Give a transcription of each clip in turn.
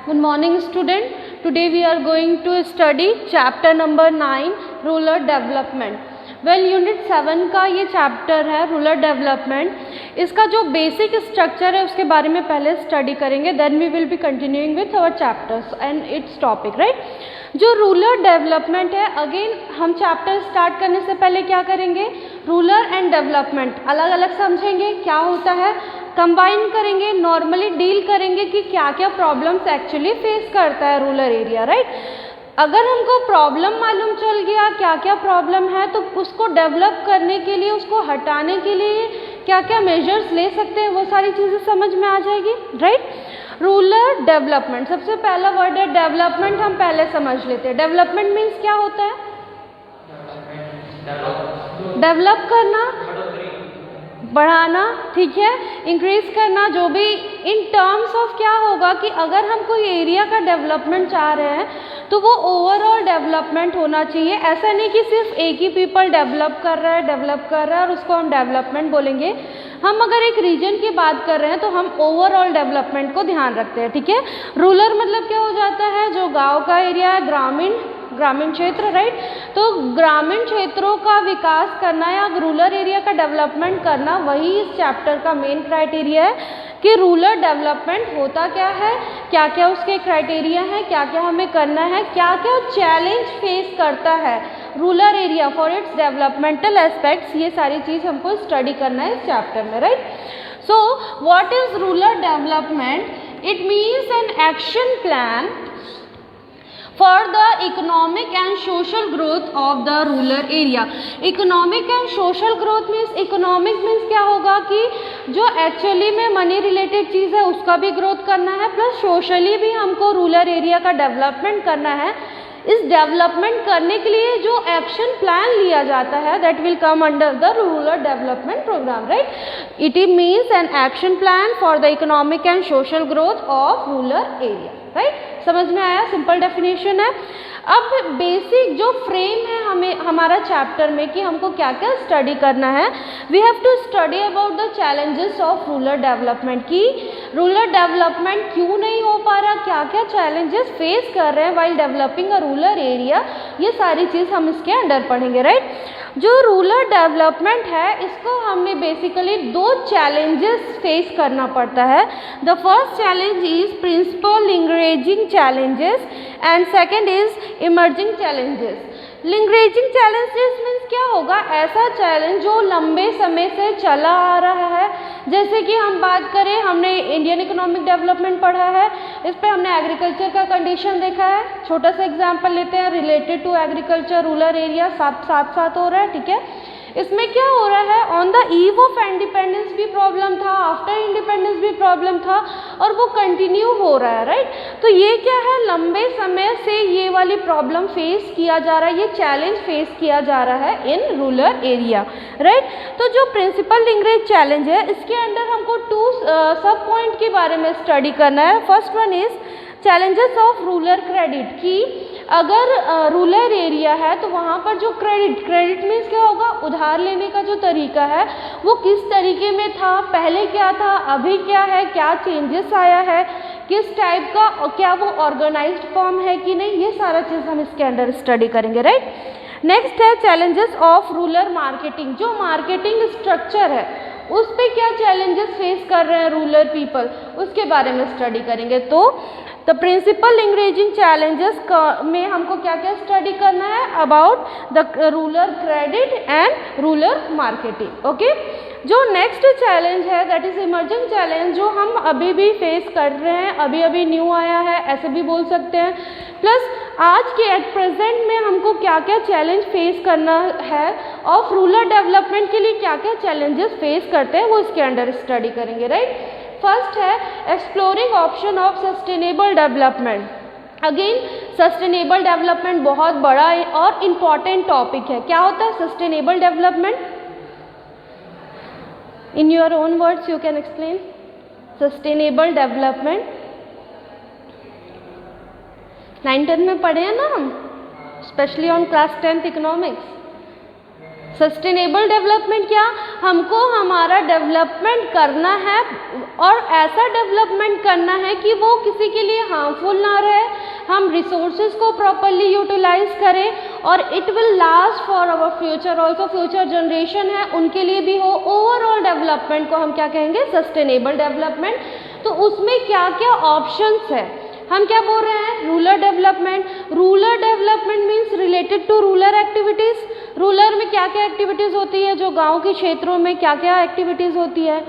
Good morning student. Today we are going to study chapter number 9 rural development. Well unit 7 का ये chapter है rural development. इसका जो basic structure है उसके बारे में पहले स्टडी करेंगे, then we will be continuing with our chapters and its topic. Right, जो रूरल डेवलपमेंट है, अगेन हम चैप्टर स्टार्ट करने से पहले क्या करेंगे, रूरल एंड डेवलपमेंट अलग अलग समझेंगे क्या होता है, कंबाइन करेंगे, नॉर्मली डील करेंगे कि क्या क्या प्रॉब्लम्स एक्चुअली फेस करता है रूरल एरिया. राइट, अगर हमको प्रॉब्लम मालूम चल गया क्या क्या प्रॉब्लम है तो उसको डेवलप करने के लिए, उसको हटाने के लिए क्या क्या मेजर्स ले सकते हैं, वो सारी चीज़ें समझ में आ जाएगी. राइट, रूरल डेवलपमेंट, सबसे पहला वर्ड है डेवलपमेंट. हम पहले समझ लेते हैं डेवलपमेंट मीन्स क्या होता है. डेवलप करना, बढ़ाना, ठीक है, इंक्रीज करना, जो भी इन टर्म्स ऑफ क्या होगा कि अगर हम कोई एरिया का डेवलपमेंट चाह रहे हैं तो वो ओवरऑल डेवलपमेंट होना चाहिए. ऐसा नहीं कि सिर्फ एक ही पीपल डेवलप कर रहा है और उसको हम डेवलपमेंट बोलेंगे. हम अगर एक रीजन की बात कर रहे हैं तो हम ओवरऑल डेवलपमेंट को ध्यान रखते हैं. ठीक है, रूरल मतलब क्या हो जाता है, जो गांव का एरिया है, ग्रामीण क्षेत्र. राइट, तो ग्रामीण क्षेत्रों का विकास करना या रूरल एरिया का डेवलपमेंट करना, वही इस चैप्टर का मेन क्राइटेरिया है कि रूरल डेवलपमेंट होता क्या है, क्या क्या उसके क्राइटेरिया हैं, क्या क्या हमें करना है, क्या क्या चैलेंज फेस करता है rural area for its developmental aspects. ये सारी चीज़ हमको स्टडी करना है इस चैप्टर में. Right, so what is rural development? It means an action plan for the economic and social growth of the rural area. Economic and social growth means, economic means क्या होगा कि जो एक्चुअली में money related चीज़ है उसका भी growth करना है, प्लस सोशली भी हमको रूरल एरिया का डेवलपमेंट करना है. इस डेवलपमेंट करने के लिए जो एक्शन प्लान लिया जाता है that will come under the rural development programme. Right, it means an action plan for the economic and social growth of rural area. Right, समझ में आया, सिंपल डेफिनेशन है. अब बेसिक जो फ्रेम है हमारा चैप्टर में कि हमको क्या क्या स्टडी करना है, we have to study about the challenges of rural development. की रूरल डेवलपमेंट क्यों नहीं हो पा रहा, क्या क्या चैलेंजेस फेस कर रहे हैं while developing a rural area, ये सारी चीज़ हम इसके अंडर पढ़ेंगे. राइट, जो रूरल डेवलपमेंट है इसको हमने बेसिकली दो चैलेंजेस फेस करना पड़ता है. The first challenge is principal lingering challenges and second is emerging challenges. Lingering challenges means क्या होगा, ऐसा चैलेंज जो लंबे समय से चला आ रहा है. जैसे कि हम बात करें, हमने इंडियन इकोनॉमिक डेवलपमेंट पढ़ा है, इस पर हमने एग्रीकल्चर का कंडीशन देखा है. छोटा सा एग्जांपल लेते हैं related to agriculture rural area, साथ हो रहा है. ठीक है, इसमें क्या हो रहा है, on the eve of independence भी प्रॉब्लम था, आफ्टर इंडिपेंडेंस भी प्रॉब्लम था और वो कंटिन्यू हो रहा है. राइट, तो ये क्या है, लंबे समय से ये वाली प्रॉब्लम फेस किया जा रहा है, ये चैलेंज फेस किया जा रहा है इन रूरल एरिया. राइट, तो जो प्रिंसिपल लिंगरेज चैलेंज है इसके अंडर हमको टू सब पॉइंट के बारे में स्टडी करना है. First one is challenges of rural credit. की अगर रूरल एरिया है तो वहाँ पर जो क्रेडिट मीन्स क्या होगा, उधार लेने का जो तरीका है वो किस तरीके में था, पहले क्या था, अभी क्या है, क्या चेंजेस आया है, किस टाइप का, क्या वो ऑर्गेनाइज्ड फॉर्म है कि नहीं, ये सारा चीज़ हम इसके अंदर स्टडी करेंगे. राइट, नेक्स्ट है चैलेंजेस ऑफ रूरल मार्केटिंग. जो मार्केटिंग स्ट्रक्चर है उस पर क्या चैलेंजेस फेस कर रहे हैं रूरल पीपल, उसके बारे में स्टडी करेंगे. तो द प्रिंसिपल लिंगरेजिंग चैलेंजेस में हमको क्या क्या स्टडी करना है, about the rural credit and rural marketing. Okay, जो नेक्स्ट चैलेंज है दैट इज इमर्जिंग चैलेंज, जो हम अभी भी फेस कर रहे हैं, अभी न्यू आया है ऐसे भी बोल सकते हैं. प्लस आज के एट प्रेजेंट में हमको क्या क्या चैलेंज फेस करना है ऑफ रूरल डेवलपमेंट के लिए, क्या क्या चैलेंजेस फेस करते हैं वो इसके अंडर स्टडी करेंगे. राइट, फर्स्ट है exploring option of sustainable development. Again sustainable development बहुत बड़ा और इम्पॉर्टेंट टॉपिक है. क्या होता है sustainable development? In your own words you can explain sustainable development. 9-10 में पढ़े हैं ना हम, specially on class 10th economics. Sustainable development क्या, हमको हमारा डेवलपमेंट करना है और ऐसा डेवलपमेंट करना है कि वो किसी के लिए हार्मफुल ना रहे, हम रिसोर्सेज को प्रॉपरली यूटिलाइज करें और it will last for our future also, future generation है उनके लिए भी हो। ओवरऑल डेवलपमेंट को हम क्या कहेंगे, सस्टेनेबल डेवलपमेंट। तो उसमें क्या क्या ऑप्शंस है, हम क्या बोल रहे हैं, rural development. Rural development means related to rural activities. Rural में क्या क्या एक्टिविटीज़ होती है, जो गांव के क्षेत्रों में क्या क्या एक्टिविटीज़ होती है,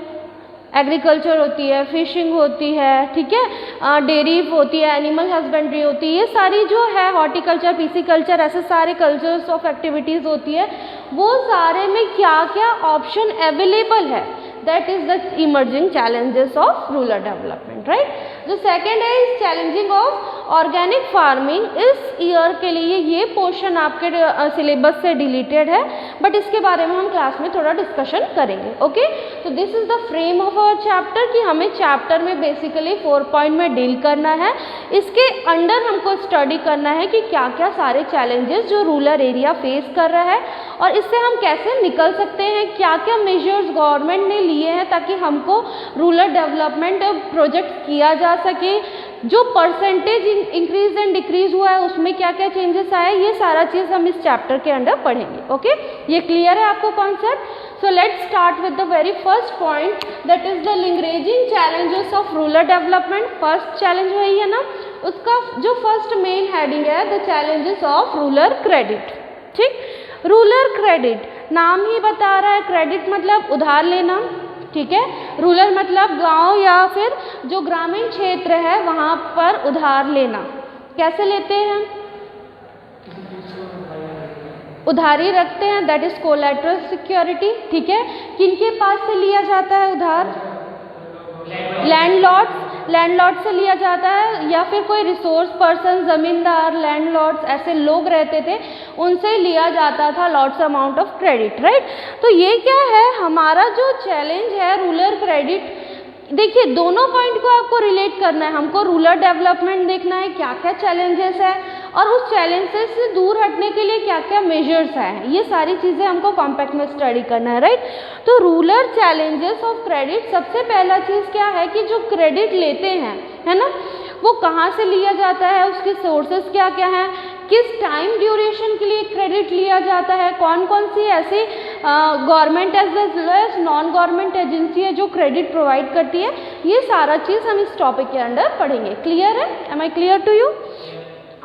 एग्रीकल्चर होती है, फिशिंग होती है, ठीक है, डेयरी होती है, एनिमल हस्बेंड्री होती है, ये सारी जो है हॉर्टिकल्चर, पीसीकल्चर, ऐसे सारे कल्चर्स ऑफ एक्टिविटीज़ होती है। वो सारे में क्या क्या ऑप्शन अवेलेबल है, that is the emerging challenges of rural development, right? जो सेकेंड है इस चैलेंजिंग ऑफ ऑर्गेनिक फार्मिंग। इस ईयर के लिए ये पोर्शन आपके सिलेबस से डिलीटेड है, बट इसके बारे में हम क्लास में थोड़ा डिस्कशन करेंगे। ओके, तो this is the frame of our chapter कि हमें चैप्टर में बेसिकली 4 पॉइंट में डील करना है। इसके अंडर हमको स्टडी करना है कि क्या क्या सारे चैलेंजेस जो रूरल एरिया फेस कर रहा है और इससे हम कैसे निकल सकते हैं, क्या क्या मेजर्स गवर्नमेंट ने लिए हैं ताकि हमको रूरल डेवलपमेंट प्रोजेक्ट किया जा सके, जो परसेंटेज इंक्रीज एंड डिक्रीज हुआ है उसमें क्या क्या चेंजेस आए, ये सारा चीज़ हम इस चैप्टर के अंडर पढ़ेंगे। ओके, ये क्लियर है आपको concept. So let's start with the very first point, that is the lingering challenges of rural development. First challenge वही है ना, उसका जो फर्स्ट मेन हेडिंग है the challenges of rural credit. ठीक, रूरल क्रेडिट नाम ही बता रहा है, क्रेडिट मतलब उधार लेना, ठीक है। रूरल मतलब गांव या फिर जो ग्रामीण क्षेत्र है वहाँ पर उधार लेना। कैसे लेते हैं, उधारी रखते हैं, दैट इज कोलैटरल सिक्योरिटी, ठीक है। किनके पास से लिया जाता है उधार, लैंडलॉर्ड से लिया जाता है, या फिर कोई रिसोर्स पर्सन, जमींदार, लैंडलॉर्ड्स ऐसे लोग रहते थे, उनसे लिया जाता था lots amount of credit, right. तो ये क्या है हमारा जो चैलेंज है रूरल क्रेडिट। देखिए दोनों पॉइंट को आपको रिलेट करना है, हमको रूरल डेवलपमेंट देखना है क्या क्या चैलेंजेस है और उस चैलेंजेस से दूर हटने के लिए क्या क्या मेजर्स हैं, ये सारी चीज़ें हमको कॉम्पैक्ट में स्टडी करना है, राइट। तो रूरल चैलेंजेस ऑफ क्रेडिट, सबसे पहला चीज़ क्या है कि जो क्रेडिट लेते हैं, है ना, वो कहाँ से लिया जाता है, उसके सोर्सेस क्या क्या हैं, किस टाइम ड्यूरेशन के लिए क्रेडिट लिया जाता है, कौन कौन सी ऐसी government as well as non government agency है जो क्रेडिट प्रोवाइड करती है, ये सारा चीज़ हम इस टॉपिक के अंडर पढ़ेंगे। क्लियर है, am I clear to you?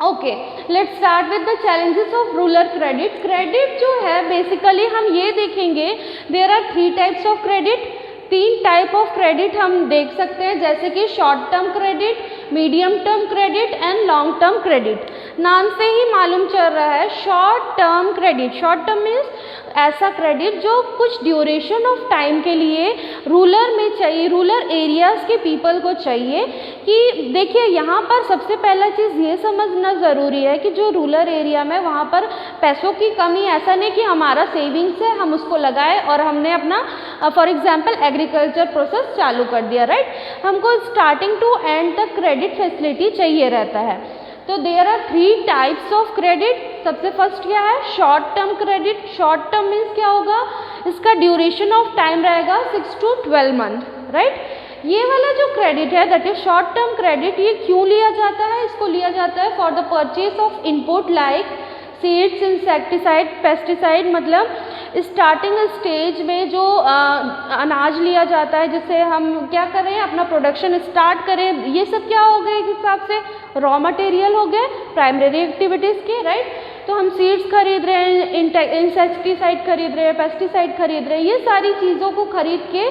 Okay, let's start with the challenges of rural credit. Credit जो है बेसिकली हम ये देखेंगे, there are 3 types of credit. 3 type of credit हम देख सकते हैं, जैसे कि short term credit, medium term credit and long term credit. नाम से ही मालूम चल रहा है short term credit. Short term means ऐसा क्रेडिट जो कुछ ड्यूरेशन ऑफ टाइम के लिए रूरल में चाहिए, रूरल एरियाज़ के पीपल को चाहिए। कि देखिए यहाँ पर सबसे पहला चीज़ ये समझना ज़रूरी है कि जो रूरल एरिया में वहाँ पर पैसों की कमी, ऐसा नहीं कि हमारा सेविंग्स है हम उसको लगाए और हमने अपना फॉर एग्जांपल एग्रीकल्चर प्रोसेस चालू कर दिया, राइट। हमको स्टार्टिंग टू एंड तक क्रेडिट फैसिलिटी चाहिए रहता है। तो there are 3 types of credit. सबसे फर्स्ट क्या है, short term credit. Short term means क्या होगा, इसका ड्यूरेशन ऑफ टाइम रहेगा 6 to 12 मंथ, राइट। ये वाला जो क्रेडिट है that is short term credit, ये क्यों लिया जाता है, इसको लिया जाता है for the purchase of input like seeds, insecticide, pesticide. मतलब स्टार्टिंग स्टेज में जो अनाज लिया जाता है जिससे हम क्या करें, अपना प्रोडक्शन स्टार्ट करें, ये सब क्या हो गए एक हिसाब से रॉ मटेरियल हो गए प्राइमरी एक्टिविटीज़ के, राइट। तो हम सीड्स खरीद रहे हैं, इंसेक्टिसाइड खरीद रहे हैं, पेस्टिसाइड खरीद रहे हैं, ये सारी चीज़ों को खरीद के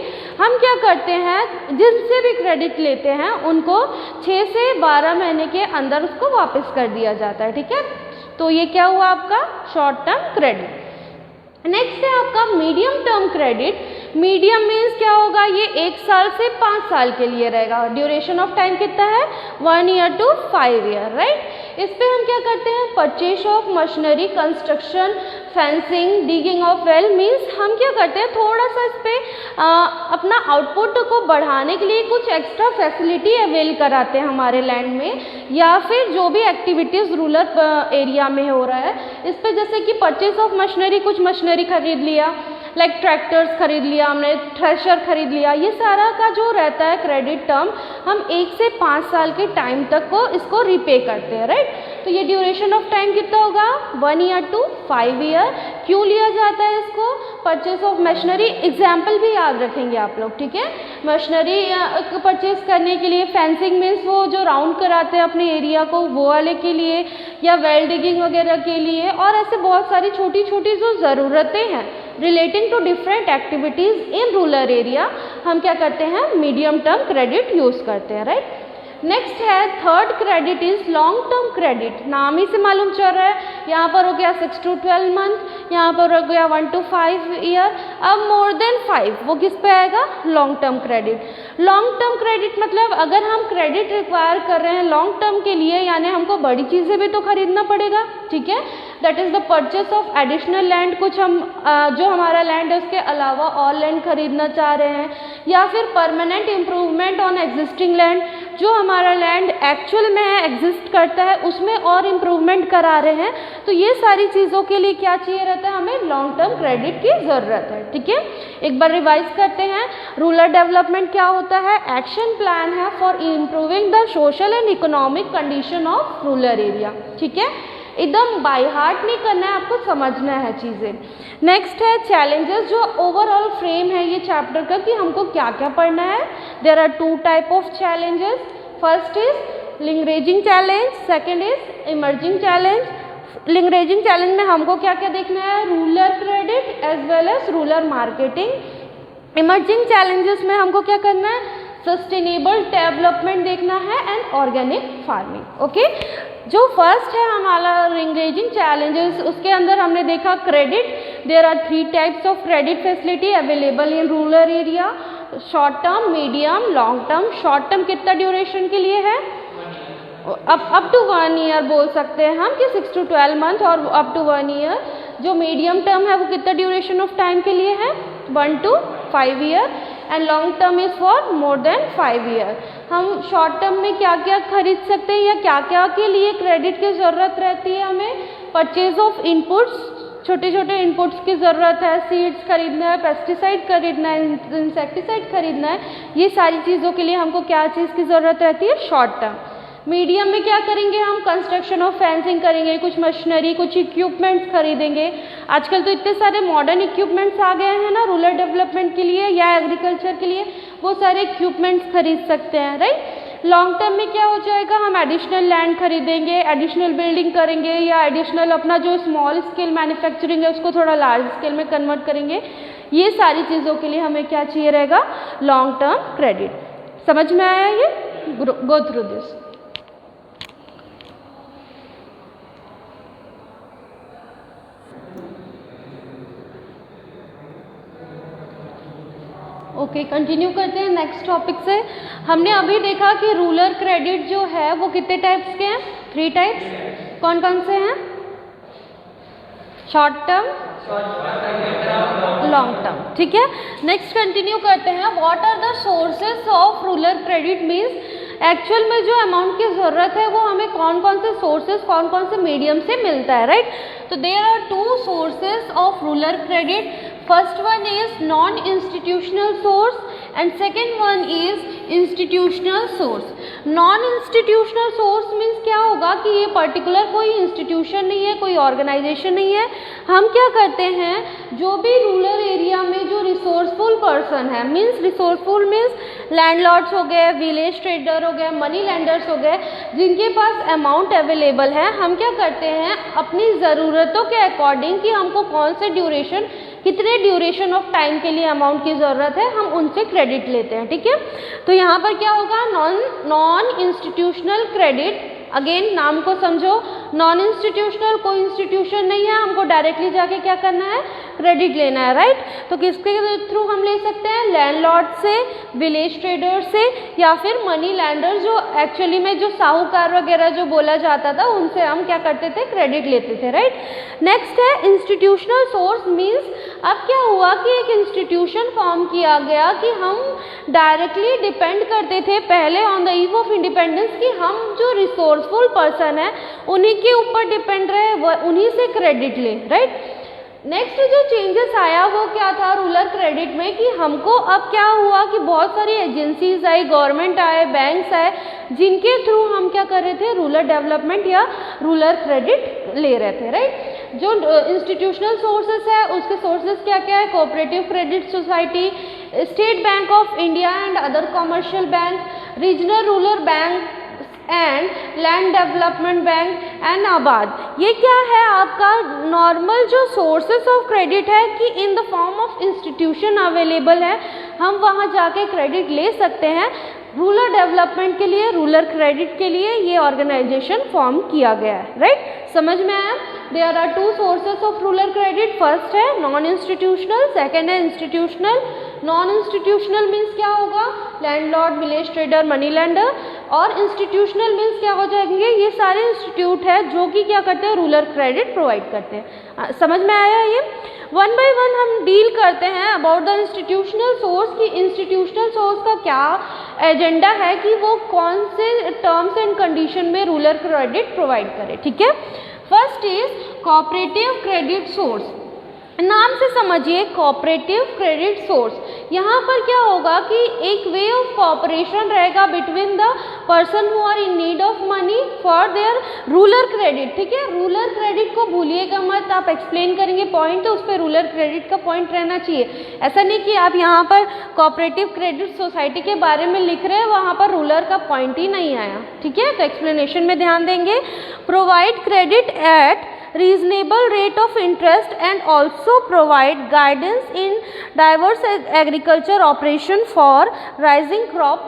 हम क्या करते हैं, जिनसे भी क्रेडिट लेते हैं उनको 6 से 12 महीने के अंदर उसको वापस कर दिया जाता है, ठीक है। तो ये क्या हुआ आपका शॉर्ट टर्म क्रेडिट। नेक्स्ट है आपका medium term credit. Medium means क्या होगा, ये 1 साल से 5 साल के लिए रहेगा। ड्यूरेशन ऑफ टाइम कितना है, 1 year to 5 year, राइट। इस पे हम क्या करते हैं, purchase of machinery, construction, fencing, digging of well. Means हम क्या करते हैं, थोड़ा सा इस पे अपना आउटपुट को बढ़ाने के लिए कुछ एक्स्ट्रा फैसिलिटी अवेल कराते हैं हमारे लैंड में, या फिर जो भी एक्टिविटीज़ रूरल एरिया में हो रहा है इस पे, जैसे कि परचेज ऑफ मशीनरी, कुछ मशीनरी खरीद लिया, लाइक ट्रैक्टर्स खरीद लिया हमने, थ्रेशर खरीद लिया, ये सारा का जो रहता है क्रेडिट टर्म, हम 1 से 5 साल के टाइम तक को इसको रीपे करते हैं, राइट। तो ये ड्यूरेशन ऑफ टाइम कितना होगा, 1 ईयर टू 5 ईयर। क्यों लिया जाता है इसको, परचेस ऑफ मशीनरी, एग्जाम्पल भी याद रखेंगे आप लोग, ठीक है। मशीनरी परचेस करने के लिए, फेंसिंग मीन्स वो जो राउंड कराते हैं अपने एरिया को, वो वाले के लिए, या वेल डिगिंग वगैरह के लिए, और ऐसे बहुत सारी छोटी छोटी जो ज़रूरतें हैं relating to different activities in rural area, हम क्या करते हैं, मीडियम टर्म क्रेडिट यूज़ करते हैं, राइट। नेक्स्ट है third credit is long term credit. नाम ही से मालूम चल रहा है, यहाँ पर हो गया 6 to 12 मंथ, यहाँ पर हो गया 1 to 5 ईयर, अब मोर देन 5 वो किस पे आएगा, long term credit. Long term credit मतलब अगर हम क्रेडिट रिक्वायर कर रहे हैं लॉन्ग टर्म के लिए, यानी हमको बड़ी चीज़ें भी तो खरीदना पड़ेगा, ठीक है। That is the purchase of additional land, कुछ हम जो हमारा लैंड है उसके अलावा और लैंड खरीदना चाह रहे हैं, या फिर permanent improvement on existing land, जो हमारा लैंड एक्चुअल में एग्जिस्ट करता है उसमें और इम्प्रूवमेंट करा रहे हैं। तो ये सारी चीज़ों के लिए क्या चाहिए रहता है, हमें लॉन्ग टर्म क्रेडिट की ज़रूरत है, ठीक है। एक बार रिवाइज करते हैं, रूरल डेवलपमेंट क्या होता है, एक्शन प्लान है for improving the social and economic condition of rural area, ठीक है। एकदम बाय हार्ट नहीं करना है, आपको समझना है चीज़ें। नेक्स्ट है चैलेंजेस, जो ओवरऑल फ्रेम है ये चैप्टर का कि हमको क्या क्या पढ़ना है। There are 2 type of challenges, first is lingering challenge, second is emerging challenge. Lingering challenge में हमको क्या क्या देखना है, rural credit as well as rural marketing. Emerging challenges में हमको क्या करना है, सस्टेनेबल डेवलपमेंट देखना है एंड ऑर्गेनिक फार्मिंग, ओके। जो फर्स्ट है हमारा लिंगरेजिंग चैलेंजेस, उसके अंदर हमने देखा credit, there are 3 types of credit facility available in rural area, short term, medium, long term. Short term कितना ड्यूरेशन के लिए है, अप टू 1 ईयर बोल सकते हैं हम कि 6 to 12 मंथ और अप टू 1 ईयर। जो मीडियम टर्म है वो कितना ड्यूरेशन ऑफ टाइम के लिए है, 1 to 5 year, and long term is for more than 5 year. हम शॉर्ट टर्म में क्या क्या खरीद सकते हैं या क्या क्या के लिए क्रेडिट की ज़रूरत रहती है, हमें परचेज ऑफ इनपुट्स, छोटे छोटे इनपुट्स की ज़रूरत है, सीड्स खरीदना है, पेस्टिसाइड खरीदना है, इंसेक्टिसाइड खरीदना है, ये सारी चीज़ों के लिए हमको क्या चीज़ की ज़रूरत रहती है, शॉर्ट टर्म। मीडियम में क्या करेंगे हम, कंस्ट्रक्शन ऑफ फेंसिंग करेंगे, कुछ मशीनरी, कुछ इक्विपमेंट्स खरीदेंगे। आजकल तो इतने सारे मॉडर्न इक्विपमेंट्स आ गए हैं ना रूरल डेवलपमेंट के लिए या एग्रीकल्चर के लिए, वो सारे इक्विपमेंट्स खरीद सकते हैं, राइट। लॉन्ग टर्म में क्या हो जाएगा, हम एडिशनल लैंड खरीदेंगे, एडिशनल बिल्डिंग करेंगे, या एडिशनल अपना जो स्मॉल स्केल मैन्युफैक्चरिंग है उसको थोड़ा लार्ज स्केल में कन्वर्ट करेंगे। ये सारी चीज़ों के लिए हमें क्या चाहिए रहेगा, लॉन्ग टर्म क्रेडिट। समझ में आया ये, go through this. Okay, continue करते हैं नेक्स्ट टॉपिक से। हमने अभी देखा कि रूरल क्रेडिट जो है वो कितने टाइप्स के हैं, 3 टाइप्स। कौन कौन से हैं, शॉर्ट टर्म, लॉन्ग टर्म, ठीक है। नेक्स्ट कंटिन्यू करते हैं, what are the sources of rural credit means actual में जो अमाउंट की ज़रूरत है वो हमें कौन कौन से सोर्सेस, कौन कौन से मीडियम से मिलता है, राइट। तो there are 2 sources of rural credit. First one is non institutional source and second one is institutional source. Non institutional source means क्या होगा कि ये पर्टिकुलर कोई इंस्टीट्यूशन नहीं है, कोई ऑर्गेनाइजेशन नहीं है। हम क्या करते हैं, जो भी रूरल एरिया में जो रिसोर्सफुल पर्सन है, मीन्स रिसोर्सफुल मीन्स लैंडलॉर्ड्स हो गए, विलेज ट्रेडर हो गए, मनी लैंडर्स हो गए, जिनके पास अमाउंट अवेलेबल है, हम क्या करते हैं अपनी ज़रूरतों के अकॉर्डिंग कि हमको कौन से ड्यूरेशन, कितने ड्यूरेशन ऑफ टाइम के लिए अमाउंट की ज़रूरत है, हम उनसे क्रेडिट लेते हैं, ठीक है। तो यहाँ पर क्या होगा, नॉन इंस्टीट्यूशनल क्रेडिट। अगेन नाम को समझो, नॉन इंस्टीट्यूशनल कोई इंस्टीट्यूशन नहीं है, हमको डायरेक्टली जाके क्या करना है, क्रेडिट लेना है, राइट। तो किसके थ्रू हम ले सकते हैं, लैंडलॉर्ड से, विलेज ट्रेडर से, या फिर मनी लैंडर जो एक्चुअली में जो साहूकार वगैरह जो बोला जाता था, उनसे हम क्या करते थे, क्रेडिट लेते थे, राइट। नेक्स्ट है इंस्टीट्यूशनल सोर्स मीन्स, अब क्या हुआ कि एक इंस्टीट्यूशन फॉर्म किया गया कि हम डायरेक्टली डिपेंड करते थे पहले on the eve of independence कि हम जो रिसोर्सफुल पर्सन है उन्हीं के ऊपर डिपेंड रहे, उन्हीं से क्रेडिट ले, राइट। नेक्स्ट जो चेंजेस आया वो क्या था रूरल क्रेडिट में कि हमको अब क्या हुआ कि बहुत सारी एजेंसीज आई, गवर्नमेंट आए, बैंक्स आए, जिनके थ्रू हम क्या कर रहे थे, रूरल डेवलपमेंट या रूरल क्रेडिट ले रहे थे, राइट। जो इंस्टीट्यूशनल सोर्सेस है उसके सोर्सेस क्या क्या है, cooperative credit society, state bank of India and other commercial bank, regional rural bank and land development bank and NABARD. ये क्या है आपका नॉर्मल जो सोर्सेस ऑफ क्रेडिट है कि in the form of institution available है, हम वहाँ जाके क्रेडिट ले सकते हैं। रूरल डेवलपमेंट के लिए, रूरल क्रेडिट के लिए ये ऑर्गेनाइजेशन फॉर्म किया गया है, राइट। समझ में आया? There are two sources of rural credit, first है नॉन इंस्टीट्यूशनल, सेकेंड है इंस्टीट्यूशनल। नॉन इंस्टीट्यूशनल मीन्स क्या होगा, landlord, village trader, money lender, और इंस्टीट्यूशनल मीन्स क्या हो जाएंगे, ये सारे इंस्टीट्यूट है जो कि क्या करते हैं, रूरल क्रेडिट प्रोवाइड करते हैं। समझ में आया? ये वन बाय वन हम डील करते हैं अबाउट द इंस्टीट्यूशनल सोर्स की इंस्टीट्यूशनल सोर्स का क्या एजेंडा है कि वो कौन से टर्म्स एंड कंडीशन में रूरल क्रेडिट प्रोवाइड करे, ठीक है। First is cooperative credit source. नाम से समझिए कोऑपरेटिव क्रेडिट सोर्स। यहाँ पर क्या होगा कि एक वे ऑफ कोऑपरेशन रहेगा between the person who are in need of money for their rural credit, ठीक है। रूरल क्रेडिट को भूलिएगा मत, आप एक्सप्लेन करेंगे पॉइंट तो उस पर रूरल क्रेडिट का पॉइंट रहना चाहिए। ऐसा नहीं कि आप यहाँ पर कोऑपरेटिव क्रेडिट सोसाइटी के बारे में लिख रहे हैं, वहाँ पर रूरल का पॉइंट ही नहीं आया, ठीक है। तो एक्सप्लेनेशन में ध्यान देंगे। Provide credit at reasonable rate of interest and also provide guidance in diverse agriculture operation for rising crop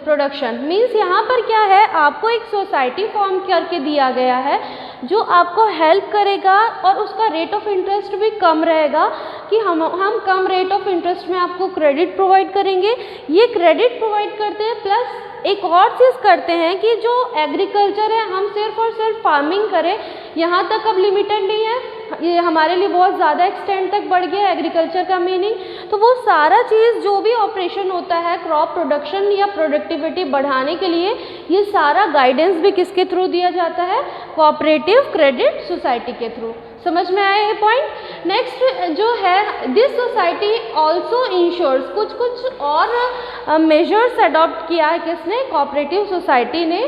production। Means यहाँ पर क्या है, आपको एक सोसाइटी फॉर्म करके दिया गया है जो आपको हेल्प करेगा और उसका रेट ऑफ इंटरेस्ट भी कम रहेगा कि हम कम रेट ऑफ इंटरेस्ट में आपको क्रेडिट प्रोवाइड करेंगे। ये क्रेडिट प्रोवाइड करते हैं प्लस एक और चीज़ करते हैं कि जो एग्रीकल्चर है हम सिर्फ और सिर्फ फार्मिंग करें, यहाँ तक अब लिमिटेड नहीं है, ये हमारे लिए बहुत ज़्यादा एक्सटेंड तक बढ़ गया एग्रीकल्चर का मीनिंग। तो वो सारा चीज़ जो भी ऑपरेशन होता है क्रॉप प्रोडक्शन या प्रोडक्टिविटी बढ़ाने के लिए, ये सारा गाइडेंस भी किसके थ्रू दिया जाता है, कोऑपरेटिव क्रेडिट सोसाइटी के थ्रू। समझ में आया ये पॉइंट? नेक्स्ट जो है दिस सोसाइटी ऑल्सो इंश्योर्स, कुछ और मेजर्स अडॉप्ट किया है किसने, कोऑपरेटिव सोसाइटी ने।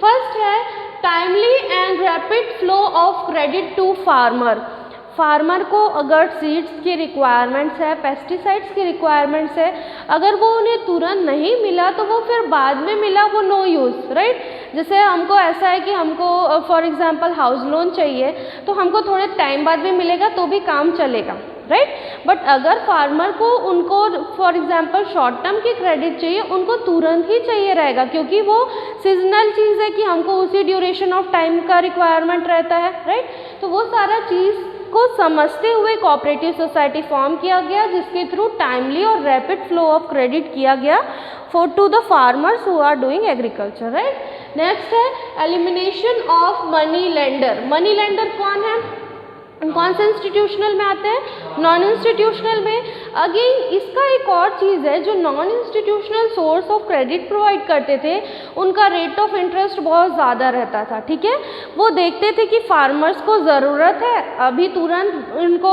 फर्स्ट है timely and rapid flow of credit to farmer. Farmer को अगर सीड्स की रिक्वायरमेंट्स है, पेस्टिसाइड्स की रिक्वायरमेंट्स है, अगर वो उन्हें तुरंत नहीं मिला तो वो फिर बाद में मिला, वो नो यूज़, राइट। जैसे हमको ऐसा है कि हमको फॉर एग्जांपल हाउस लोन चाहिए तो हमको थोड़े टाइम बाद भी मिलेगा तो भी काम चलेगा, राइट। बट अगर फार्मर को उनको फॉर एग्जांपल शॉर्ट टर्म की क्रेडिट चाहिए, उनको तुरंत ही चाहिए रहेगा क्योंकि वो सीजनल चीज़ है कि हमको उसी ड्यूरेशन ऑफ टाइम का रिक्वायरमेंट रहता है, राइट। तो वो सारा चीज़ को समझते हुए कोऑपरेटिव सोसाइटी फॉर्म किया गया जिसके थ्रू टाइमली और रैपिड फ्लो ऑफ क्रेडिट किया गया for to the farmers who are doing agriculture, right. Next है elimination of money lender. Money lender कौन है, कौन से इंस्टीट्यूशनल में आते हैं, नॉन इंस्टीट्यूशनल में। अगेन इसका एक और चीज़ है, जो non institutional source of credit provide करते थे उनका रेट ऑफ इंटरेस्ट बहुत ज़्यादा रहता था, ठीक है। वो देखते थे कि फार्मर्स को ज़रूरत है, अभी तुरंत उनको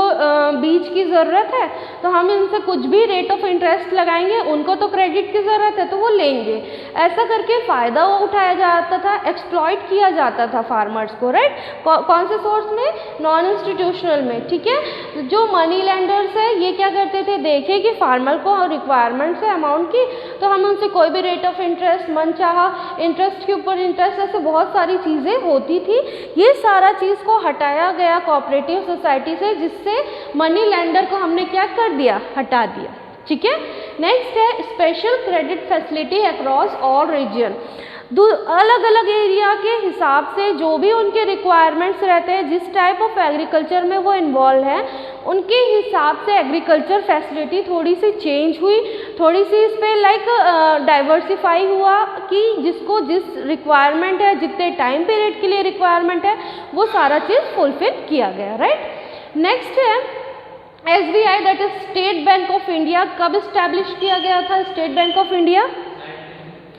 बीज की ज़रूरत है तो हम इनसे कुछ भी रेट ऑफ इंटरेस्ट लगाएंगे, उनको तो क्रेडिट की ज़रूरत है तो वो लेंगे। ऐसा करके फ़ायदा उठाया जाता था, एक्सप्लॉइट किया जाता था फार्मर्स को, राइट। कौन से सोर्स में, नॉन इंस्टीट्यूशनल में, ठीक है। जो मनी लेंडर्स है ये क्या करते थे, देखे कि फार्मर को रिक्वायरमेंट्स है अमाउंट की तो हम उनसे कोई भी रेट ऑफ इंटरेस्ट, मनचाहा इंटरेस्ट के ऊपर इंटरेस्ट, ऐसे बहुत सारी चीज़ें होती थी। ये सारा चीज़ को हटाया गया कोऑपरेटिव सोसाइटी से, जिससे मनी लेंडर को हमने क्या कर दिया, हटा दिया, ठीक है। नेक्स्ट है special credit facility across all region. अलग अलग एरिया के हिसाब से जो भी उनके रिक्वायरमेंट्स रहते हैं, जिस टाइप ऑफ एग्रीकल्चर में वो इन्वॉल्व है उनके हिसाब से एग्रीकल्चर फैसिलिटी थोड़ी सी चेंज हुई, थोड़ी सी इस पर लाइक डाइवर्सिफाई हुआ कि जिसको जिस रिक्वायरमेंट है, जितने टाइम पीरियड के लिए रिक्वायरमेंट है, वो सारा चीज़ फुलफिल किया गया, राइट। नेक्स्ट है SBI, that is state bank of India. कब इस्टेब्लिश किया गया था स्टेट बैंक ऑफ इंडिया,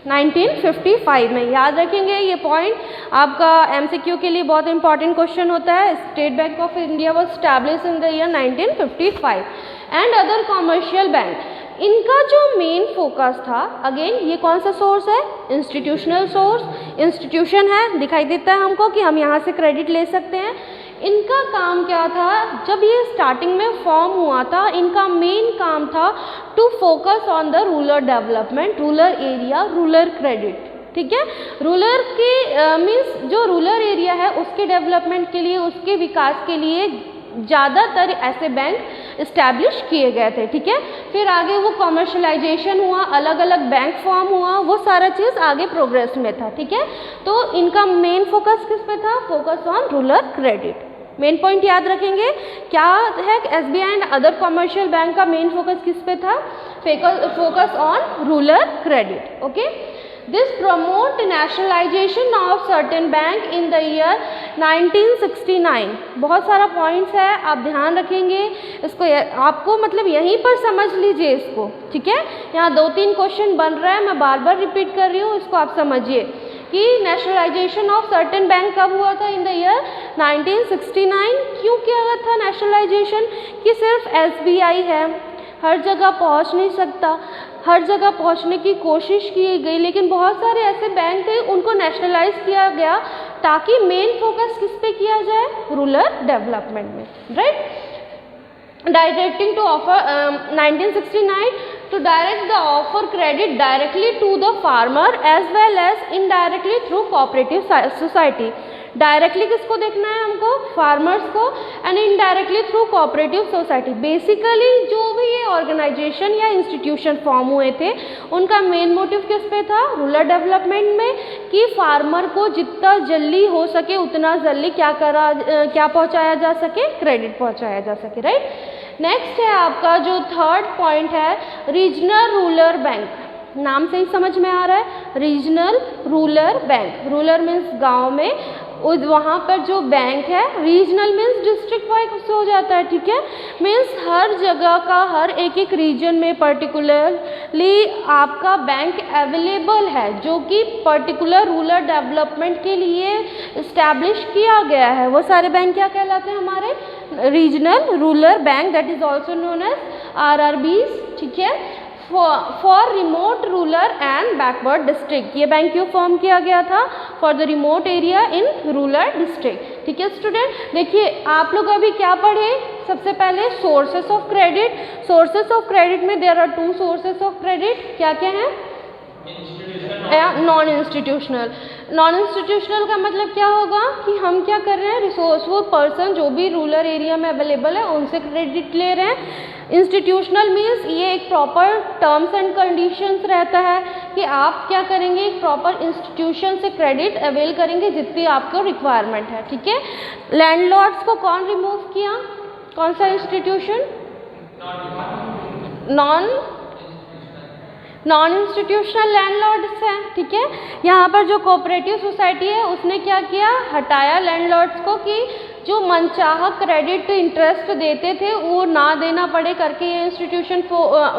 1955 में। याद रखेंगे ये पॉइंट, आपका एमसीक्यू के लिए बहुत इंपॉर्टेंट क्वेश्चन होता है। State bank of India was established in the year 1955 and other commercial bank, इनका जो मेन फोकस था, अगेन ये कौन सा सोर्स है, इंस्टीट्यूशनल सोर्स, इंस्टीट्यूशन है, दिखाई देता है हमको कि हम यहाँ से क्रेडिट ले सकते हैं। इनका काम क्या था, जब ये स्टार्टिंग में फॉर्म हुआ था, इनका मेन काम था to focus on the rural development, rural area, rural credit. ठीक है, रूरल के मीन्स जो रूरल एरिया है उसके डेवलपमेंट के लिए, उसके विकास के लिए ज़्यादातर ऐसे बैंक इस्टेब्लिश किए गए थे। ठीक है, फिर आगे वो कॉमर्शलाइजेशन हुआ, अलग अलग बैंक फॉर्म हुआ, वो सारा चीज़ आगे प्रोग्रेस में था। ठीक है, तो इनका मेन फोकस किस पे था, focus on rural credit. Main point याद रखेंगे क्या है, SBI and other commercial bank का मेन फोकस किस पे था, focus on rural credit. Okay, this promote nationalisation of certain bank in the year 1969। बहुत सारा पॉइंट्स है, आप ध्यान रखेंगे इसको, आपको मतलब यहीं पर समझ लीजिए इसको। ठीक है, यहाँ 2-3 क्वेश्चन बन रहा है, मैं बार बार रिपीट कर रही हूँ, इसको आप समझिए कि नेशनलाइजेशन ऑफ सर्टेन बैंक कब हुआ था, इन द ईयर 1969। क्यों किया गया था नेशनलाइजेशन, कि सिर्फ एसबीआई है, हर जगह पहुंच नहीं सकता, हर जगह पहुंचने की कोशिश की गई, लेकिन बहुत सारे ऐसे बैंक थे उनको नेशनलाइज किया गया ताकि मेन फोकस किस पे किया जाए, रूरल डेवलपमेंट में। Right, directing to offer 1969 to direct the offer credit directly to the farmer as well as indirectly through cooperative society। Directly किसको देखना है हमको, फार्मर्स को, and indirectly through cooperative society. Basically जो भी ये ऑर्गेनाइजेशन या इंस्टीट्यूशन फॉर्म हुए थे उनका मेन मोटिव किस पे था, रूरल डेवलपमेंट में, कि फार्मर को जितना जल्दी हो सके उतना जल्दी क्या पहुंचाया जा सके, क्रेडिट पहुंचाया जा सके। राइट, नेक्स्ट है आपका जो थर्ड पॉइंट है, रीजनल रूरल बैंक। नाम से ही समझ में आ रहा है, regional rural bank. Rural means गांव में, वहाँ पर जो बैंक है, रीजनल मीन्स डिस्ट्रिक्ट वाइज हो जाता है। ठीक है, मीन्स हर जगह का हर एक रीजन में पर्टिकुलरली आपका बैंक अवेलेबल है, जो कि पर्टिकुलर रूरल डेवलपमेंट के लिए इस्टेब्लिश किया गया है। वो सारे बैंक क्या कहलाते हैं हमारे, regional rural bank, that is also known as RRBs। ठीक है, for remote rural and backward district, ये बैंक क्यों फॉर्म किया गया था, for the remote area in rural district. ठीक है स्टूडेंट, देखिए आप लोग अभी क्या पढ़े, सबसे पहले sources of credit. Sources of credit में there are 2 sources of credit, क्या क्या है, नॉन इंस्टीट्यूशनल। नॉन इंस्टीट्यूशनल का मतलब क्या होगा कि हम क्या कर रहे हैं, रिसोर्सफुल पर्सन जो भी रूरल एरिया में अवेलेबल है उनसे क्रेडिट ले रहे हैं। इंस्टीट्यूशनल मीन्स ये एक प्रॉपर टर्म्स एंड कंडीशंस रहता है कि आप क्या करेंगे, एक प्रॉपर इंस्टीट्यूशन से क्रेडिट अवेल करेंगे जितनी आपको रिक्वायरमेंट है। ठीक है, लैंडलॉर्ड्स को कौन रिमूव किया, कौन सा इंस्टीट्यूशन, नॉन इंस्टीट्यूशनल लैंडलॉर्ड्स हैं। ठीक है, यहाँ पर जो कोऑपरेटिव सोसाइटी है उसने क्या किया, हटाया लैंडलॉर्ड्स को, कि जो मनचाहा क्रेडिट इंटरेस्ट देते थे वो ना देना पड़े करके ये इंस्टीट्यूशन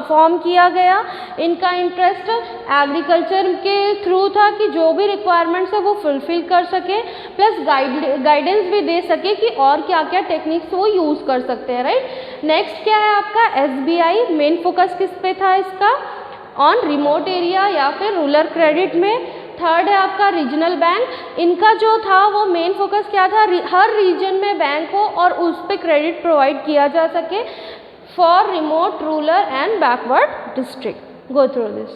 फॉर्म किया गया। इनका इंटरेस्ट एग्रीकल्चर के थ्रू था कि जो भी रिक्वायरमेंट्स है वो फुलफिल कर सके, प्लस गाइडेंस भी दे सके कि और क्या क्या टेक्निक्स वो यूज़ कर सकते हैं। राइट, नेक्स्ट क्या है आपका एसबीआई, मेन फोकस किस पे था इसका, ऑन रिमोट एरिया या फिर रूरल क्रेडिट में। थर्ड है आपका रीजनल बैंक, इनका जो था वो मेन फोकस क्या था, हर रीजन में बैंक हो और उस पर क्रेडिट प्रोवाइड किया जा सके for remote rural and backward district. Go through this.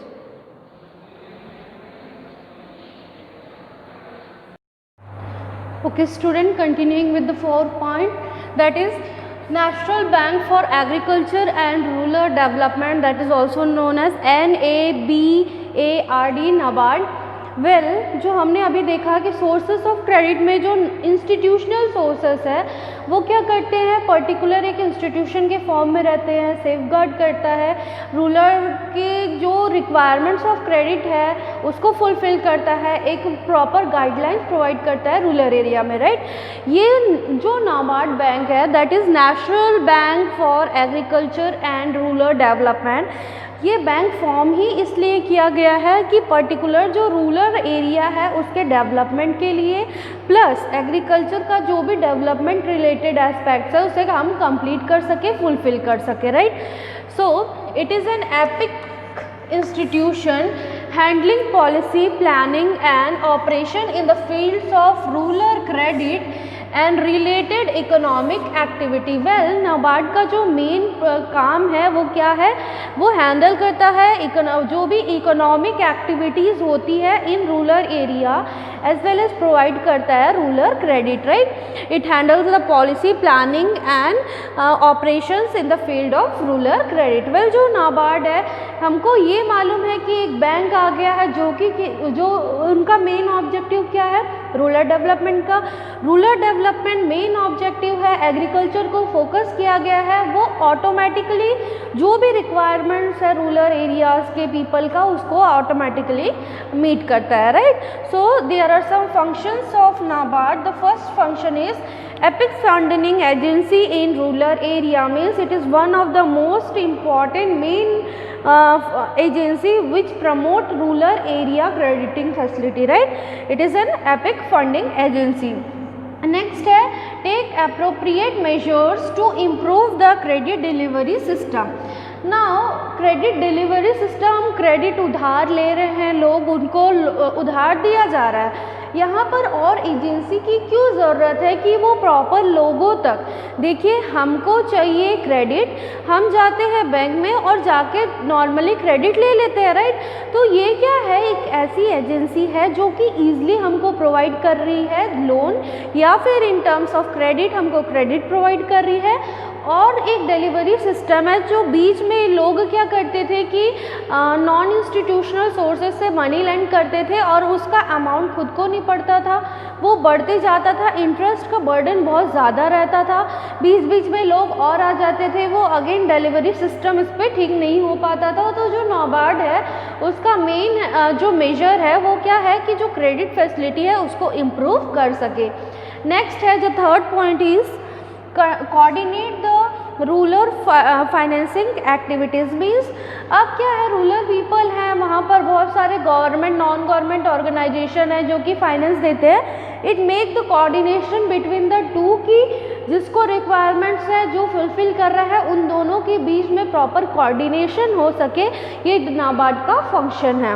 Okay student, continuing with the 4th point, that is National Bank for Agriculture and Rural Development, that is also known as NABARD, NABARD। Well जो हमने अभी देखा कि sources of credit में जो institutional sources है वो क्या करते हैं, पर्टिकुलर एक इंस्टीट्यूशन के फॉर्म में रहते हैं, सेफगार्ड करता है, रूरल के जो रिक्वायरमेंट्स ऑफ क्रेडिट है उसको फुलफिल करता है, एक प्रॉपर गाइडलाइंस प्रोवाइड करता है रूरल एरिया में। राइट, ये जो नाबार्ड बैंक है that is national bank for agriculture and rural development, ये बैंक फॉर्म ही इसलिए किया गया है कि पर्टिकुलर जो रूरल एरिया है उसके डेवलपमेंट के लिए, प्लस एग्रीकल्चर का जो भी डेवलपमेंट रिलेटेड एस्पेक्ट्स है उसे हम कंप्लीट कर सके, फुलफिल कर सके, right. So it is an epic institution handling policy, planning and operation in the fields of rural credit and related economic activity। well, NABARD का जो मेन काम है वो क्या है, वो हैंडल करता है जो भी इकोनॉमिक एक्टिविटीज़ होती है in rural area as well as provide करता है rural credit, right. It handles the policy, planning and operations in the field of rural credit. Well, जो नाबार्ड है हमको ये मालूम है कि एक बैंक आ गया है जो उनका मेन ऑब्जेक्टिव क्या है, रूरल डेवलपमेंट का। रूरल डेवलपमेंट मेन ऑब्जेक्टिव है, एग्रीकल्चर को फोकस किया गया है, वो ऑटोमेटिकली जो भी रिक्वायरमेंट्स है रूरल एरियाज़ के पीपल का उसको ऑटोमेटिकली मीट करता है, right. So there are some functions of NABARD. The first function is epic funding agency in rural area, means it is one of the most important main agency which promote rural area crediting facility, right। it is an epic funding agency। Next है take appropriate measures to improve the credit delivery system। Now credit delivery system, हम credit उधार ले रहे हैं, लोग उनको उधार दिया जा रहा है, यहाँ पर और एजेंसी की क्यों ज़रूरत है कि वो प्रॉपर लोगों तक, देखिए हमको चाहिए क्रेडिट, हम जाते हैं बैंक में और जाके नॉर्मली क्रेडिट ले लेते हैं, राइट। तो ये क्या है, एक ऐसी एजेंसी है जो कि ईजिली हमको प्रोवाइड कर रही है लोन या फिर इन टर्म्स ऑफ क्रेडिट हमको क्रेडिट प्रोवाइड कर रही है, और एक डिलीवरी सिस्टम है जो बीच में लोग क्या करते थे कि नॉन इंस्टीट्यूशनल सोर्सेज से मनी लेंड करते थे और उसका अमाउंट खुद को नहीं पड़ता था, वो बढ़ते जाता था, इंटरेस्ट का बर्डन बहुत ज़्यादा रहता था, बीच बीच में लोग और आ जाते थे, वो अगेन डिलीवरी सिस्टम इस पर ठीक नहीं हो पाता था। तो जो नाबार्ड है उसका मेन जो मेजर है वो क्या है कि जो क्रेडिट फैसिलिटी है उसको इम्प्रूव कर सके। नेक्स्ट है जो third point is coordinate the rural financing activities. Means अब क्या है, रूरल पीपल हैं, वहाँ पर बहुत सारे गवर्नमेंट नॉन गवर्नमेंट ऑर्गेनाइजेशन है जो कि फाइनेंस देते हैं। It make the coordination between the two की जिसको रिक्वायरमेंट्स है जो फुलफिल कर रहा है उन दोनों के बीच में प्रॉपर कोऑर्डिनेशन हो सके, ये नाबार्ड का फंक्शन है।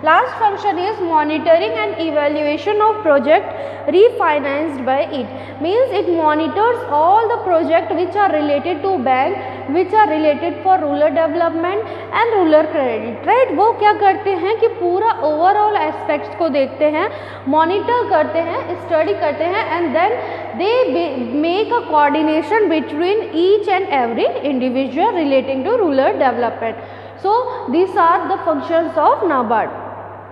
Last function is monitoring and evaluation of project refinanced by it, means it monitors all the project which are related to bank, which are related for rural development and rural credit, right। वो क्या करते हैं कि पूरा overall aspects को देखते हैं, monitor करते हैं, स्टडी करते हैं and then they make a coordination between each and every individual relating to rural development. So this are the functions of NABARD.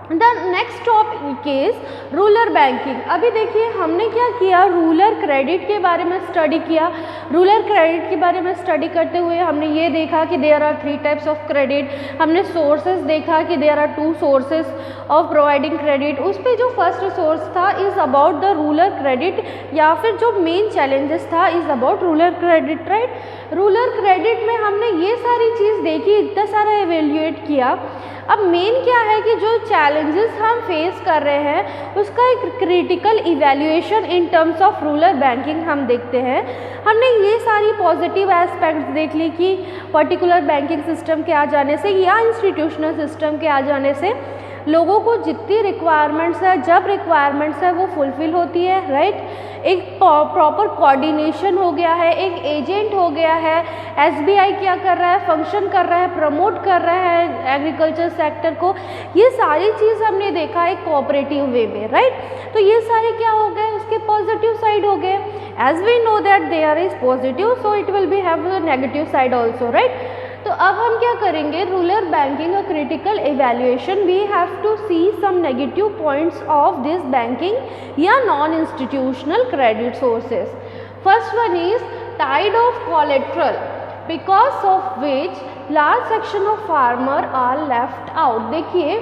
The next topic is rural banking. अभी देखिए हमने क्या किया, रूरल क्रेडिट के बारे में स्टडी किया। रूरल क्रेडिट के बारे में स्टडी करते हुए हमने ये देखा कि there are 3 types of credit, हमने सोर्सेज देखा कि there are 2 sources of providing credit. उस पर जो फर्स्ट सोर्स था is about the rural credit, या फिर जो मेन चैलेंजेस था is about rural credit, right. Rural credit में हमने ये सारी चीज़ देखी, इतना सारा एवेल्यूएट किया। अब मेन क्या है कि जो चैलेंजेस हम फेस कर रहे हैं उसका एक critical evaluation in terms of rural banking हम देखते हैं। हमने ये सारी पॉजिटिव एस्पेक्ट्स देख ली कि पर्टिकुलर बैंकिंग सिस्टम के आ जाने से या इंस्टीट्यूशनल सिस्टम के आ जाने से लोगों को जितनी रिक्वायरमेंट्स है, जब रिक्वायरमेंट्स है वो फुलफ़िल होती है, राइट। एक प्रॉपर कोऑर्डिनेशन हो गया है, एक एजेंट हो गया है, एसबीआई क्या कर रहा है, फंक्शन कर रहा है, प्रमोट कर रहा है एग्रीकल्चर सेक्टर को, ये सारी चीज़ हमने देखा एक कोऑपरेटिव वे में, राइट। तो ये सारे क्या हो गए, उसके पॉजिटिव साइड हो गए। As we know that there is positive so it will be have the negative side also, right. तो अब हम क्या करेंगे, रूरल बैंकिंग का critical evaluation, we have to see some negative points of this banking या non institutional credit sources. First one is tied of collateral because of which large section of farmer are left out. देखिए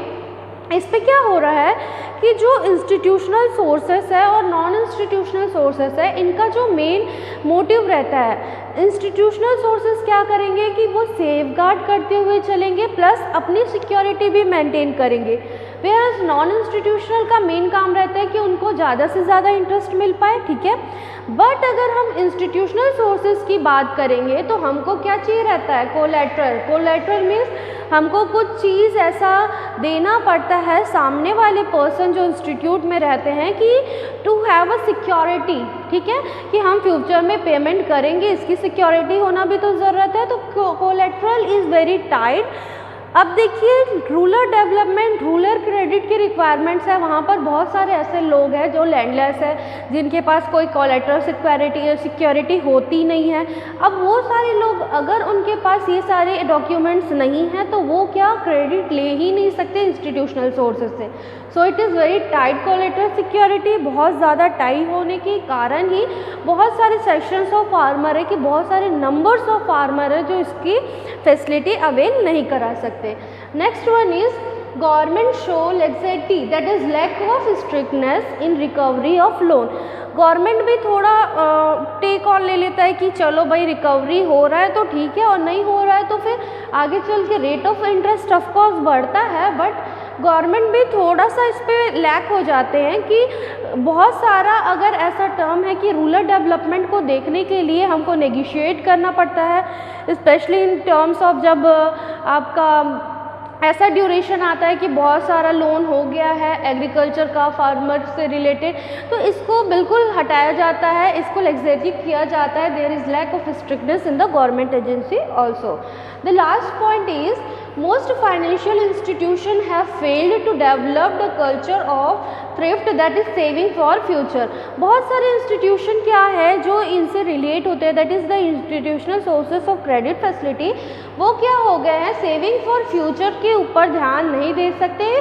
इस पे क्या हो रहा है कि जो इंस्टीट्यूशनल सोर्सेस है और नॉन इंस्टीट्यूशनल सोर्सेस है, इनका जो मेन मोटिव रहता है, इंस्टीट्यूशनल सोर्सेस क्या करेंगे कि वो सेफगार्ड करते हुए चलेंगे प्लस अपनी सिक्योरिटी भी मेंटेन करेंगे। वेयरएज नॉन इंस्टीट्यूशनल का मेन काम रहता है कि उनको ज़्यादा से ज़्यादा इंटरेस्ट मिल पाए, ठीक है। बट अगर हम इंस्टीट्यूशनल सोर्सेज की बात करेंगे तो हमको क्या चाहिए रहता है, कोलैटरल। कोलैटरल मीन्स हमको कुछ चीज़ ऐसा देना पड़ता है सामने वाले पर्सन जो इंस्टीट्यूट में रहते हैं कि टू हैव अ सिक्योरिटी, ठीक है, कि हम फ्यूचर में पेमेंट करेंगे, इसकी सिक्योरिटी होना भी तो ज़रूरत है। तो कोलैटरल इज़ वेरी टाइट। अब देखिए रूरल डेवलपमेंट, रूरल क्रेडिट की रिक्वायरमेंट्स है, वहाँ पर बहुत सारे ऐसे लोग हैं जो लैंडलेस है, जिनके पास कोई कोलैटरल सिक्योरिटी होती नहीं है। अब वो सारे लोग अगर उनके पास ये सारे डॉक्यूमेंट्स नहीं हैं तो वो क्या क्रेडिट ले ही नहीं सकते इंस्टीट्यूशनल सोर्सेज से। So it is very tight collateral security. बहुत ज़्यादा टाइट होने के कारण ही बहुत सारे सेक्शंस ऑफ फार्मर है कि बहुत सारे नंबर्स ऑफ फार्मर है जो इसकी फैसिलिटी अवेल नहीं करा सकते। Next one is government show laxity, that is lack of strictness in recovery of loan. Government भी थोड़ा टेक ऑन ले लेता है कि चलो भाई रिकवरी हो रहा है तो ठीक है, और नहीं हो रहा है तो फिर आगे चल के रेट ऑफ इंटरेस्ट ऑफकोर्स बढ़ता है, बट गवर्नमेंट भी थोड़ा सा इस पर लैक हो जाते हैं कि बहुत सारा अगर ऐसा टर्म है कि रूरल डेवलपमेंट को देखने के लिए हमको नेगोशिएट करना पड़ता है, स्पेशली इन टर्म्स ऑफ जब आपका ऐसा ड्यूरेशन आता है कि बहुत सारा लोन हो गया है एग्रीकल्चर का, फार्मर से रिलेटेड, तो इसको बिल्कुल हटाया जाता है, इसको लेक्सेटिव किया जाता है। There is lack of strictness in the government agency also. The last point is most financial institution have failed to develop the culture of thrift, that is saving for future। बहुत सारे institution क्या है जो इनसे relate होते हैं, that is the institutional sources of credit facility, वो क्या हो गए हैं, सेविंग फॉर फ्यूचर के ऊपर ध्यान नहीं दे सकते।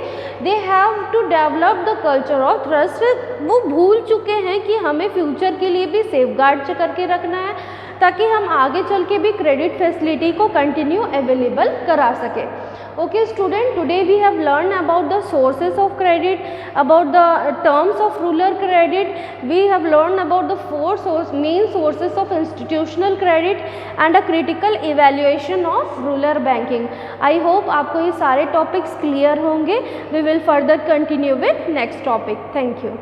They have to develop the culture of trust. वो भूल चुके हैं कि हमें फ्यूचर के लिए भी सेफगार्ड करके रखना है ताकि हम आगे चल के भी क्रेडिट फैसिलिटी को कंटिन्यू अवेलेबल करा सके। Okay student, today we have learn about the sources of credit, about the terms of rural credit, we have learn about the 4 main sources of institutional credit and a critical evaluation of rural banking. I hope आपको ये सारे topics clear होंगे। We will further continue with next topic. Thank you.